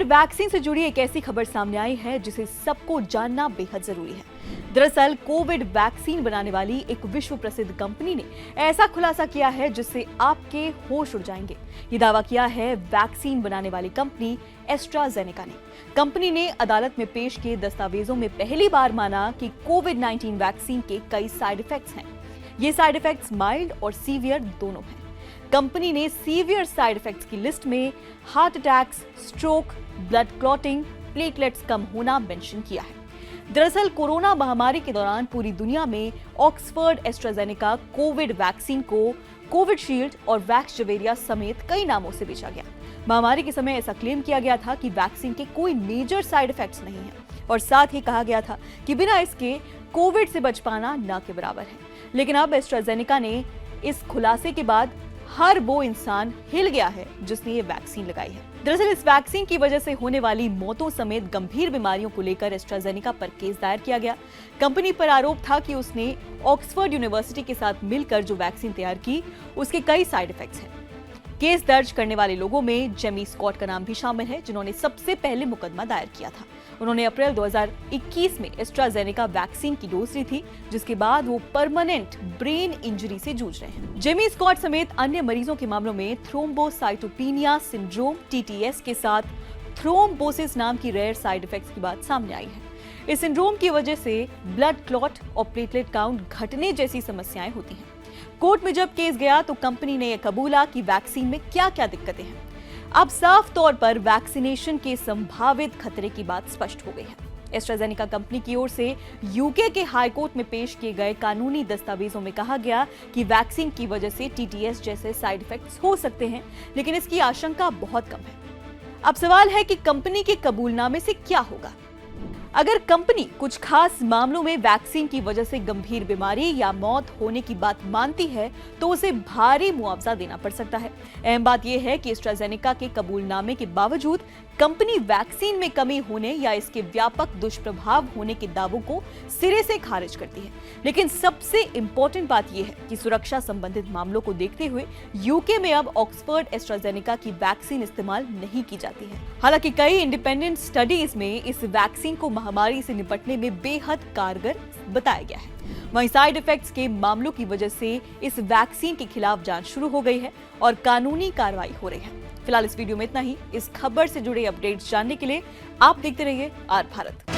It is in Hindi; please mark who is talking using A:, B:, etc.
A: वैक्सीन से जुड़ी एक ऐसी खबर सामने आई है जिसे सबको जानना बेहद जरूरी है। दरअसल कोविड वैक्सीन बनाने वाली एक विश्व प्रसिद्ध कंपनी ने ऐसा खुलासा किया है जिससे आपके होश उड़ जाएंगे। ये दावा किया है वैक्सीन बनाने वाली कंपनी एस्ट्राजेनेका ने। कंपनी ने अदालत में पेश किए दस्तावेजों में पहली बार माना कि कोविड-19 वैक्सीन के कई साइड इफेक्ट्स हैं। ये साइड इफेक्ट्स माइल्ड और सीवियर दोनों हैं। कंपनी ने सीवियर साइड इफेक्ट्स की लिस्ट में heart attacks, stroke, blood clotting, platelets कम होना मेंशन किया है। दरअसल कोरोना महामारी के दौरान पूरी दुनिया में ऑक्सफोर्ड एस्ट्राजेनेका कोविड वैक्सीन को कोविशील्ड और वैक्सजेवेरिया समेत कई नामों से बेचा गया। महामारी के समय ऐसा क्लेम किया गया था कि वैक्सीन के कोई मेजर साइड इफेक्ट्स नहीं है और साथ ही कहा गया था कि बिना इसके कोविड से बच पाना न के बराबर है। लेकिन अब एस्ट्राजेनेका ने इस खुलासे के बाद हर वो इंसान हिल गया है जिसने ये वैक्सीन लगाई है। दरअसल इस वैक्सीन की वजह से होने वाली मौतों समेत गंभीर बीमारियों को लेकर एस्ट्राजेनेका पर केस दायर किया गया। कंपनी पर आरोप था कि उसने ऑक्सफोर्ड यूनिवर्सिटी के साथ मिलकर जो वैक्सीन तैयार की उसके कई साइड इफेक्ट्स हैं। केस दर्ज करने वाले लोगों में जेमी स्कॉट का नाम भी शामिल है, जिन्होंने सबसे पहले मुकदमा दायर किया था। उन्होंने अप्रैल 2021 में एस्ट्राजेनेका वैक्सीन की डोज ली थी, जिसके बाद वो परमानेंट ब्रेन इंजरी से जूझ रहे हैं। जेमी स्कॉट समेत अन्य मरीजों के मामलों में थ्रोम्बोसाइटोपेनिया सिंड्रोम (TTS) के साथ थ्रोम्बोसिस नाम की रेयर साइड इफेक्ट्स की बात सामने आई है। इस सिंड्रोम की वजह से ब्लड क्लॉट और प्लेटलेट काउंट घटने जैसी समस्याएं होती हैं। कोर्ट में जब केस गया तो कंपनी ने यह कबूला कि वैक्सीन में क्या-क्या दिक्कतें हैं। अब साफ तौर पर वैक्सीनेशन के संभावित खतरे की बात स्पष्ट हो गई है। एस्ट्राजेनेका कंपनी की ओर से यूके के हाई कोर्ट में पेश किए गए कानूनी दस्तावेजों में कहा गया कि वैक्सीन की वजह से TTS जैसे साइड इफेक्ट्स हो सकते हैं, लेकिन इसकी आशंका बहुत कम है। अब सवाल है कि कंपनी के कबूलनामे से क्या होगा। अगर कंपनी कुछ खास मामलों में वैक्सीन की वजह से गंभीर बीमारी या मौत होने की बात मानती है तो उसे भारी मुआवजा देना पड़ सकता है। अहम बात यह है कि एस्ट्राजेनेका के कबूलनामे के बावजूद कंपनी वैक्सीन में कमी होने या इसके व्यापक दुष्प्रभाव होने के दावों को सिरे से खारिज करती है। लेकिन सबसे इंपॉर्टेंट बात यह है कि सुरक्षा संबंधित मामलों को देखते हुए यूके में अब ऑक्सफोर्ड एस्ट्राजेनेका की वैक्सीन इस्तेमाल नहीं की जाती है। हालांकि कई इंडिपेंडेंट स्टडीज में इस वैक्सीन को महामारी से निपटने में बेहद कारगर बताया गया है। वहीं साइड इफेक्ट्स के मामलों की वजह से इस वैक्सीन के खिलाफ जांच शुरू हो गई है और कानूनी कार्रवाई हो रही है। फिलहाल इस वीडियो में इतना ही। इस खबर से जुड़े अपडेट्स जानने के लिए आप देखते रहिए आर भारत।